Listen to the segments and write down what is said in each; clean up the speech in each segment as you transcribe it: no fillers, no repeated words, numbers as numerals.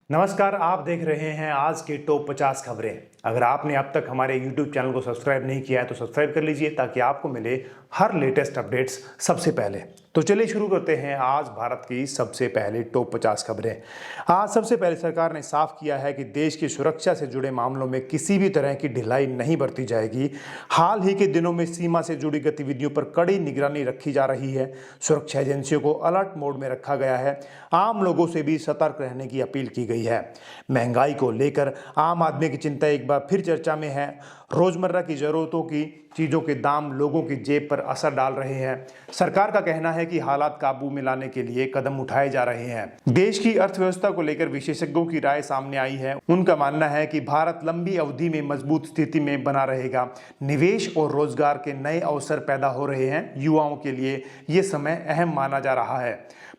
नमस्कार, आप देख रहे हैं आज के टॉप 50 खबरें। अगर आपने अब तक हमारे YouTube चैनल को सब्सक्राइब नहीं किया है तो सब्सक्राइब कर लीजिए ताकि आपको मिले हर लेटेस्ट अपडेट्स सबसे पहले। तो चलिए शुरू करते हैं आज भारत की सबसे पहले टॉप 50 खबरें। आज सबसे पहले सरकार ने साफ किया है कि देश की सुरक्षा से जुड़े मामलों में किसी भी तरह की ढिलाई नहीं बरती जाएगी। हाल ही के दिनों में सीमा से जुड़ी गतिविधियों पर कड़ी निगरानी रखी जा रही है। सुरक्षा एजेंसियों को अलर्ट मोड में रखा गया है। आम लोगों से भी सतर्क रहने की अपील की गई है। महंगाई को लेकर आम आदमी की चिंता एक बार फिर चर्चा में है। रोजमर्रा की जरूरतों की चीजों के दाम लोगों की जेब पर असर डाल रहे हैं। सरकार का कहना है कि हालात काबू में लाने के लिए कदम उठाए जा रहे हैं। देश की अर्थव्यवस्था को लेकर विशेषज्ञों की राय सामने आई है। उनका मानना है कि भारत लंबी अवधि में मजबूत स्थिति में बना रहेगा। निवेश और रोजगार के नए अवसर पैदा हो रहे हैं। युवाओं के लिए ये समय अहम माना जा रहा है।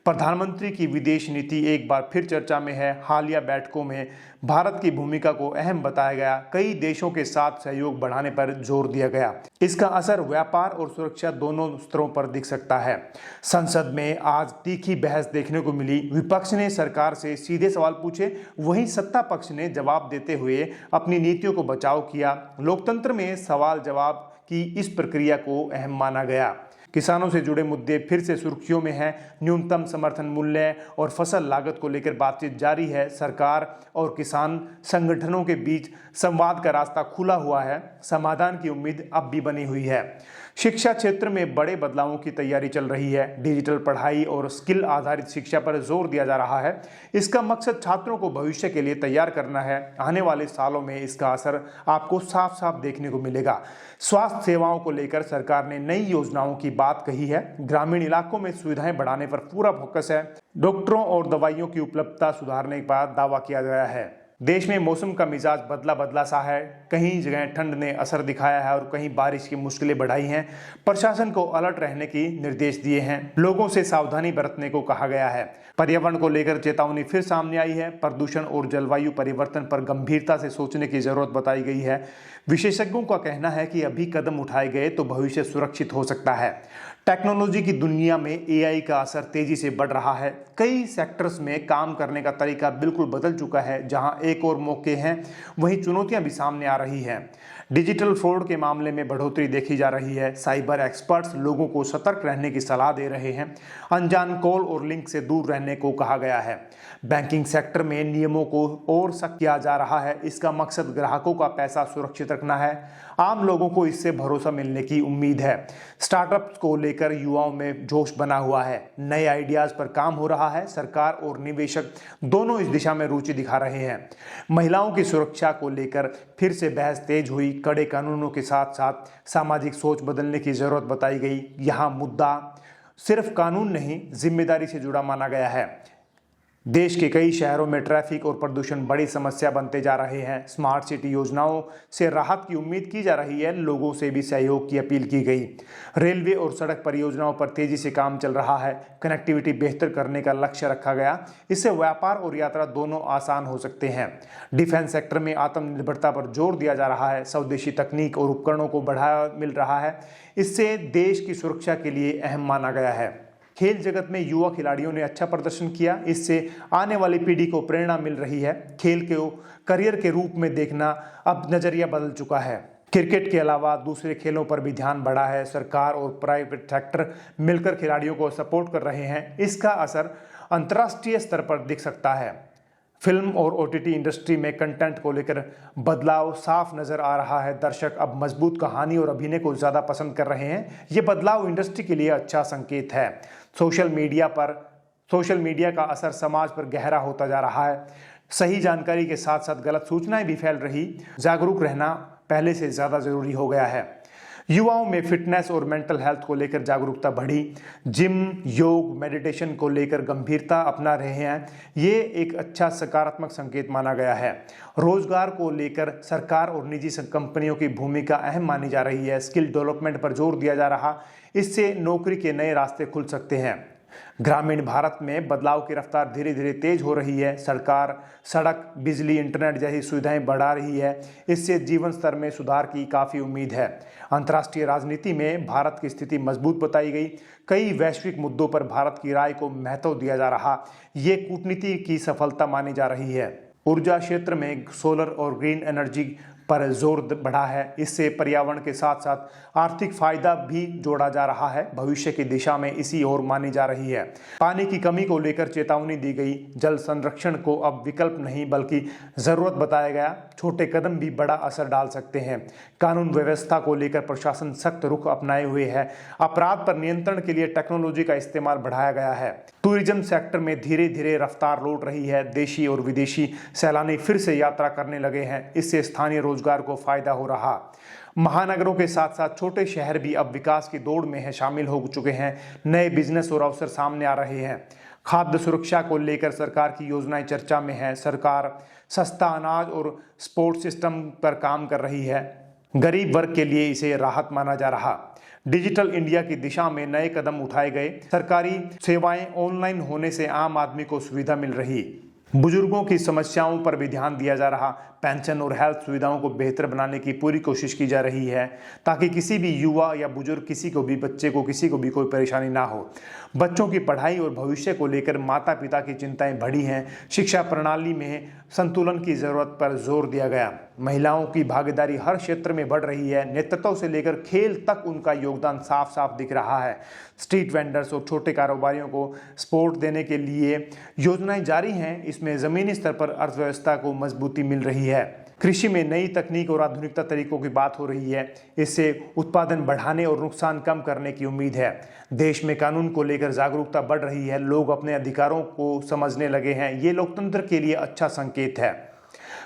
प्रधानमंत्री की विदेश नीति एक बार फिर चर्चा में है। हालिया बैठकों में भारत की भूमिका को अहम बताया गया। कई देशों के साथ सहयोग बढ़ाने पर जोर दिया गया। इसका असर व्यापार और सुरक्षा दोनों स्तरों पर दिख सकता है। संसद में आज तीखी बहस देखने को मिली। विपक्ष ने सरकार से सीधे सवाल पूछे, वहीं सत्ता पक्ष ने जवाब देते हुए अपनी नीतियों को बचाव किया। लोकतंत्र में सवाल जवाब की इस प्रक्रिया को अहम माना गया। किसानों से जुड़े मुद्दे फिर से सुर्खियों में हैं। न्यूनतम समर्थन मूल्य और फसल लागत को लेकर बातचीत जारी है। सरकार और किसान संगठनों के बीच संवाद का रास्ता खुला हुआ है। समाधान की उम्मीद अब भी बनी हुई है। शिक्षा क्षेत्र में बड़े बदलावों की तैयारी चल रही है। डिजिटल पढ़ाई और स्किल आधारित शिक्षा पर जोर दिया जा रहा है। इसका मकसद छात्रों को भविष्य के लिए तैयार करना है। आने वाले सालों में इसका असर आपको साफ साफ देखने को मिलेगा। स्वास्थ्य सेवाओं को लेकर सरकार ने नई योजनाओं की बात कही है। ग्रामीण इलाकों में सुविधाएं बढ़ाने पर पूरा फोकस है। डॉक्टरों और दवाइयों की उपलब्धता सुधारने का दावा किया गया है। देश में मौसम का मिजाज बदला बदला सा है। कहीं जगह ठंड ने असर दिखाया है और कहीं बारिश की मुश्किलें बढ़ाई हैं। प्रशासन को अलर्ट रहने की निर्देश दिए हैं। लोगों से सावधानी बरतने को कहा गया है। पर्यावरण को लेकर चेतावनी फिर सामने आई है। प्रदूषण और जलवायु परिवर्तन पर गंभीरता से सोचने की जरूरत बताई गई है। विशेषज्ञों का कहना है कि अभी कदम उठाए गए तो भविष्य सुरक्षित हो सकता है। टेक्नोलॉजी की दुनिया में एआई का असर तेजी से बढ़ रहा है। कई सेक्टर्स में काम करने का तरीका बिल्कुल बदल चुका है। जहां एक और मौके हैं, वहीं चुनौतियां भी सामने आ रही हैं। डिजिटल फ्रॉड के मामले में बढ़ोतरी देखी जा रही है। साइबर एक्सपर्ट्स लोगों को सतर्क रहने की सलाह दे रहे हैं। अनजान कॉल और लिंक से दूर रहने को कहा गया है। बैंकिंग सेक्टर में नियमों को और सख्त किया जा रहा है। इसका मकसद ग्राहकों का पैसा सुरक्षित रखना है। आम लोगों को इससे भरोसा मिलने की उम्मीद है। स्टार्टअप्स को लेकर युवाओं में जोश बना हुआ है। नए आइडियाज पर काम हो रहा है। सरकार और निवेशक दोनों इस दिशा में रुचि दिखा रहे हैं। महिलाओं की सुरक्षा को लेकर फिर से बहस तेज हुई। कड़े कानूनों के साथ साथ सामाजिक सोच बदलने की जरूरत बताई गई। यहाँ मुद्दा सिर्फ कानून नहीं, जिम्मेदारी से जुड़ा माना गया है। देश के कई शहरों में ट्रैफिक और प्रदूषण बड़ी समस्या बनते जा रहे हैं। स्मार्ट सिटी योजनाओं से राहत की उम्मीद की जा रही है। लोगों से भी सहयोग की अपील की गई। रेलवे और सड़क परियोजनाओं पर तेजी से काम चल रहा है। कनेक्टिविटी बेहतर करने का लक्ष्य रखा गया। इससे व्यापार और यात्रा दोनों आसान हो सकते हैं। डिफेंस सेक्टर में आत्मनिर्भरता पर जोर दिया जा रहा है। स्वदेशी तकनीक और उपकरणों को बढ़ावा मिल रहा है। इससे देश की सुरक्षा के लिए अहम माना गया है। खेल जगत में युवा खिलाड़ियों ने अच्छा प्रदर्शन किया। इससे आने वाली पीढ़ी को प्रेरणा मिल रही है। खेल को करियर के रूप में देखना अब नजरिया बदल चुका है। क्रिकेट के अलावा दूसरे खेलों पर भी ध्यान बढ़ा है। सरकार और प्राइवेट सेक्टर मिलकर खिलाड़ियों को सपोर्ट कर रहे हैं। इसका असर अंतर्राष्ट्रीय स्तर पर दिख सकता है। फिल्म और ओटीटी इंडस्ट्री में कंटेंट को लेकर बदलाव साफ नजर आ रहा है। दर्शक अब मजबूत कहानी और अभिनय को ज्यादा पसंद कर रहे हैं। ये बदलाव इंडस्ट्री के लिए अच्छा संकेत है। सोशल मीडिया का असर समाज पर गहरा होता जा रहा है। सही जानकारी के साथ साथ गलत सूचनाएं भी फैल रही। जागरूक रहना पहले से ज्यादा जरूरी हो गया है। युवाओं में फिटनेस और मेंटल हेल्थ को लेकर जागरूकता बढ़ी। जिम, योग, मेडिटेशन को लेकर गंभीरता अपना रहे हैं। ये एक अच्छा सकारात्मक संकेत माना गया है। रोजगार को लेकर सरकार और निजी कंपनियों की भूमिका अहम मानी जा रही है। स्किल डेवलपमेंट पर जोर दिया जा रहा। इससे नौकरी के नए रास्ते खुल सकते हैं। ग्रामीण भारत में बदलाव की रफ्तार धीरे धीरे तेज हो रही है। सरकार सड़क, बिजली, इंटरनेट जैसी सुविधाएं बढ़ा रही है। इससे जीवन स्तर में सुधार की काफ़ी उम्मीद है। अंतर्राष्ट्रीय राजनीति में भारत की स्थिति मजबूत बताई गई। कई वैश्विक मुद्दों पर भारत की राय को महत्व दिया जा रहा। ये कूटनीति की सफलता मानी जा रही है। ऊर्जा क्षेत्र में सोलर और ग्रीन एनर्जी पर जोर बढ़ा है। इससे पर्यावरण के साथ साथ आर्थिक फायदा भी जोड़ा जा रहा है। भविष्य की दिशा में इसी ओर मानी जा रही है। पानी की कमी को लेकर चेतावनी दी गई। जल संरक्षण को अब विकल्प नहीं बल्कि जरूरत बताया गया। छोटे कदम भी बड़ा असर डाल सकते हैं। कानून व्यवस्था को लेकर प्रशासन सख्त रुख अपनाए हुए है। अपराध पर नियंत्रण के लिए टेक्नोलॉजी का इस्तेमाल बढ़ाया गया है। टूरिज्म सेक्टर में धीरे धीरे रफ्तार लौट रही है। देशी और विदेशी सैलानी फिर से यात्रा करने लगे हैं। इससे स्थानीय रोजगार को फायदा हो रहा। महानगरों के साथ साथ छोटे शहर भी अब विकास की दौड़ में शामिल हो चुके हैं। नए बिजनेस और अवसर सामने आ रहे हैं। खाद्य सुरक्षा को लेकर सरकार की योजनाएं चर्चा में है। सरकार सस्ता अनाज और सपोर्ट सिस्टम पर काम कर रही है। गरीब वर्ग के लिए इसे राहत माना जा रहा। डिजिटल इंडिया की दिशा में नए कदम उठाए गए। सरकारी सेवाएं ऑनलाइन होने से आम आदमी को सुविधा मिल रही। बुजुर्गों की समस्याओं पर भी ध्यान दिया जा रहा। पेंशन और हेल्थ सुविधाओं को बेहतर बनाने की पूरी कोशिश की जा रही है ताकि किसी भी युवा या बुजुर्ग, किसी को भी, बच्चे को, किसी को भी कोई परेशानी ना हो। बच्चों की पढ़ाई और भविष्य को लेकर माता पिता की चिंताएं बढ़ी हैं। शिक्षा प्रणाली में संतुलन की जरूरत पर जोर दिया गया। महिलाओं की भागीदारी हर क्षेत्र में बढ़ रही है। नेतृत्व से लेकर खेल तक उनका योगदान साफ साफ दिख रहा है। स्ट्रीट वेंडर्स और छोटे कारोबारियों को सपोर्ट देने के लिए योजनाएं जारी हैं। इसमें जमीनी स्तर पर अर्थव्यवस्था को मजबूती मिल रही है। कृषि में नई तकनीक और आधुनिकता तरीकों की बात हो रही है। इससे उत्पादन बढ़ाने और नुकसान कम करने की उम्मीद है। देश में कानून को लेकर जागरूकता बढ़ रही है। लोग अपने अधिकारों को समझने लगे हैं। ये लोकतंत्र के लिए अच्छा संकेत है।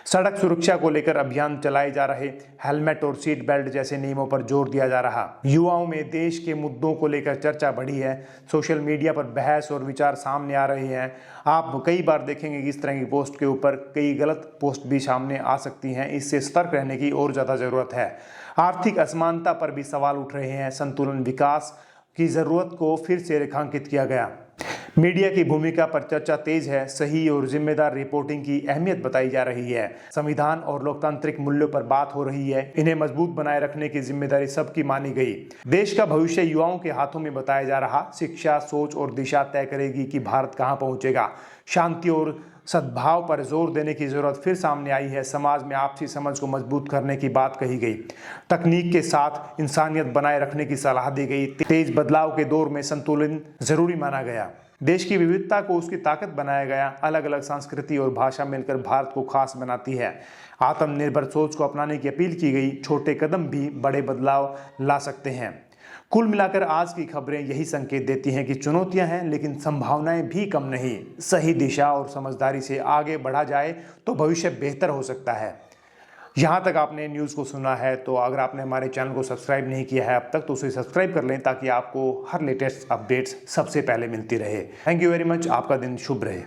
सड़क सुरक्षा को लेकर अभियान चलाए जा रहे। हेलमेट और सीट बेल्ट जैसे नियमों पर जोर दिया जा रहा। युवाओं में देश के मुद्दों को लेकर चर्चा बढ़ी है। सोशल मीडिया पर बहस और विचार सामने आ रहे हैं। आप कई बार देखेंगे कि इस तरह की पोस्ट के ऊपर कई गलत पोस्ट भी सामने आ सकती हैं। इससे सतर्क रहने की और ज़्यादा ज़रूरत है। आर्थिक असमानता पर भी सवाल उठ रहे हैं। संतुलन विकास की ज़रूरत को फिर से रेखांकित किया गया। मीडिया की भूमिका पर चर्चा तेज है। सही और जिम्मेदार रिपोर्टिंग की अहमियत बताई जा रही है। संविधान और लोकतांत्रिक मूल्यों पर बात हो रही है। इन्हें मजबूत बनाए रखने की जिम्मेदारी सबकी मानी गई। देश का भविष्य युवाओं के हाथों में बताया जा रहा। शिक्षा, सोच और दिशा तय करेगी कि भारत कहां पहुंचेगा। शांति और सद्भाव पर जोर देने की जरूरत फिर सामने आई है। समाज में आपसी समझ को मजबूत करने की बात कही गई। तकनीक के साथ इंसानियत बनाए रखने की सलाह दी गई। तेज बदलाव के दौर में संतुलन जरूरी माना गया। देश की विविधता को उसकी ताकत बनाया गया। अलग अलग संस्कृति और भाषा मिलकर भारत को खास बनाती है। आत्मनिर्भर सोच को अपनाने की अपील की गई। छोटे कदम भी बड़े बदलाव ला सकते हैं। कुल मिलाकर आज की खबरें यही संकेत देती हैं कि चुनौतियां हैं लेकिन संभावनाएं भी कम नहीं। सही दिशा और समझदारी से आगे बढ़ा जाए तो भविष्य बेहतर हो सकता है। यहाँ तक आपने न्यूज़ को सुना है तो अगर आपने हमारे चैनल को सब्सक्राइब नहीं किया है अब तक तो उसे सब्सक्राइब कर लें ताकि आपको हर लेटेस्ट अपडेट्स सबसे पहले मिलती रहे। Thank you very much. आपका दिन शुभ रहे।